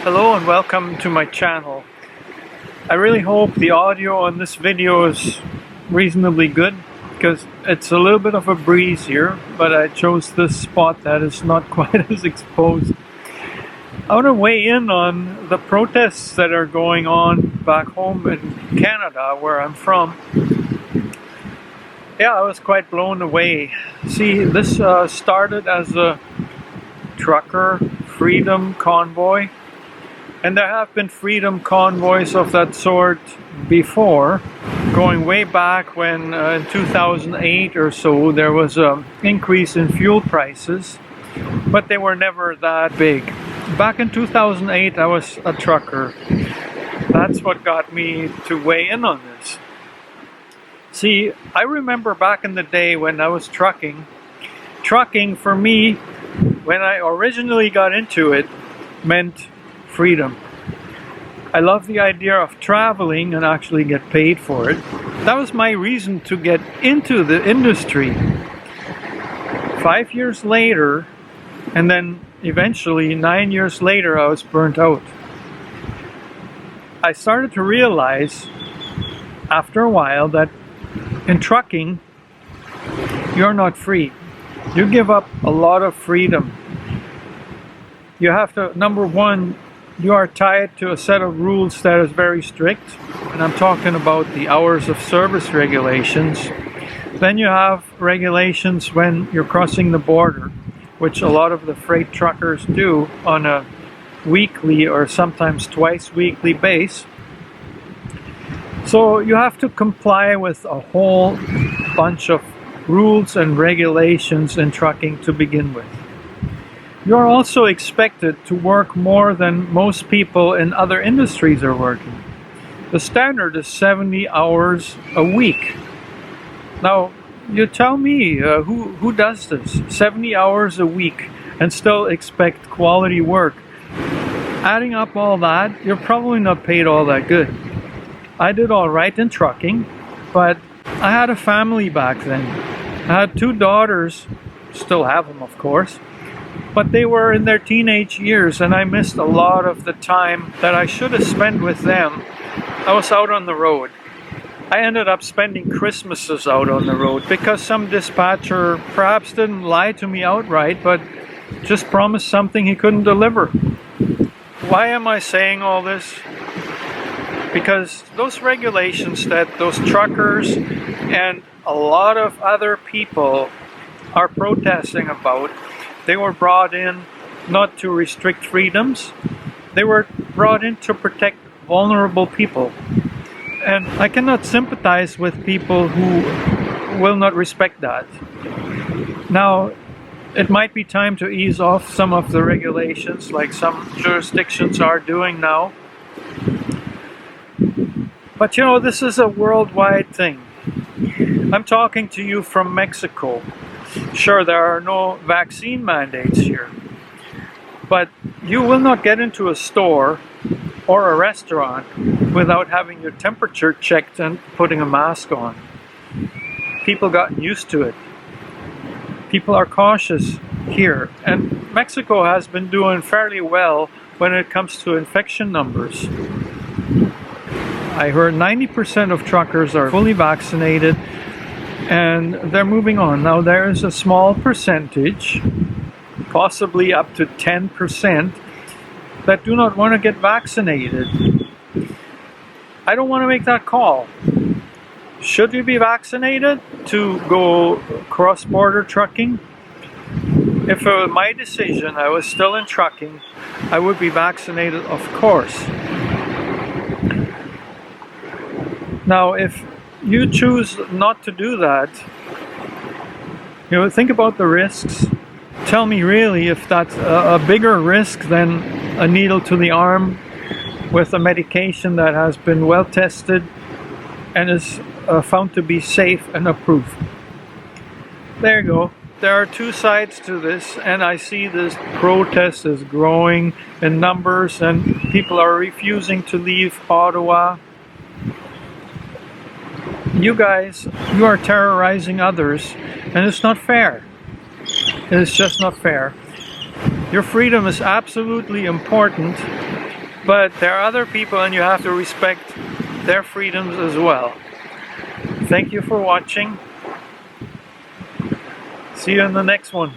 Hello and welcome to my channel. I really hope the audio on this video is reasonably good because it's a little bit of a breeze here, but I chose this spot that is not quite as exposed. I want to weigh in on the protests that are going on back home in Canada where I'm from. Yeah, I was quite blown away. See, this started as a trucker freedom convoy. And there have been freedom convoys of that sort before, going way back when in 2008 or so there was an increase in fuel prices, but they were never that big. Back in 2008 I was a trucker. That's what got me to weigh in on this. See, I remember back in the day when I was trucking for me, when I originally got into it, meant freedom. I love the idea of traveling and actually get paid for it. That was my reason to get into the industry. 5 years later, and then eventually 9 years later, I was burnt out. I started to realize after a while that in trucking, you're not free. You give up a lot of freedom. You have to, number one, you are tied to a set of rules that is very strict, and I'm talking about the hours of service regulations. Then you have regulations when you're crossing the border, which a lot of the freight truckers do on a weekly or sometimes twice weekly base. So you have to comply with a whole bunch of rules and regulations in trucking to begin with. You're also expected to work more than most people in other industries are working. The standard is 70 hours a week. Now, you tell me, who does this? 70 hours a week and still expect quality work. Adding up all that, you're probably not paid all that good. I did all right in trucking, but I had a family back then. I had 2 daughters, still have them of course, but they were in their teenage years and I missed a lot of the time that I should have spent with them. I was out on the road. I ended up spending Christmases out on the road because some dispatcher perhaps didn't lie to me outright, but just promised something he couldn't deliver. Why am I saying all this? Because those regulations that those truckers and a lot of other people are protesting about, they were brought in not to restrict freedoms, they were brought in to protect vulnerable people. And I cannot sympathize with people who will not respect that. Now, it might be time to ease off some of the regulations like some jurisdictions are doing now. But you know, this is a worldwide thing. I'm talking to you from Mexico. Sure, there are no vaccine mandates here, but you will not get into a store or a restaurant without having your temperature checked and putting a mask on. People gotten used to it. People are cautious here, and Mexico has been doing fairly well when it comes to infection numbers. I heard 90% of truckers are fully vaccinated and they're moving on. Now there is a small percentage, possibly up to 10%, that do not want to get vaccinated. I don't want to make that call. Should you be vaccinated to go cross-border trucking? If it were my decision, I was still in trucking, I would be vaccinated, of course. Now, if you choose not to do that, you know, think about the risks. Tell me really if that's a bigger risk than a needle to the arm with a medication that has been well tested and is found to be safe and approved. There you go. There are 2 sides to this, and I see this protest is growing in numbers and people are refusing to leave Ottawa. You guys, you are terrorizing others, and it's not fair. It's just not fair. Your freedom is absolutely important, But there are other people and you have to respect their freedoms as well. Thank you for watching. See you in the next one.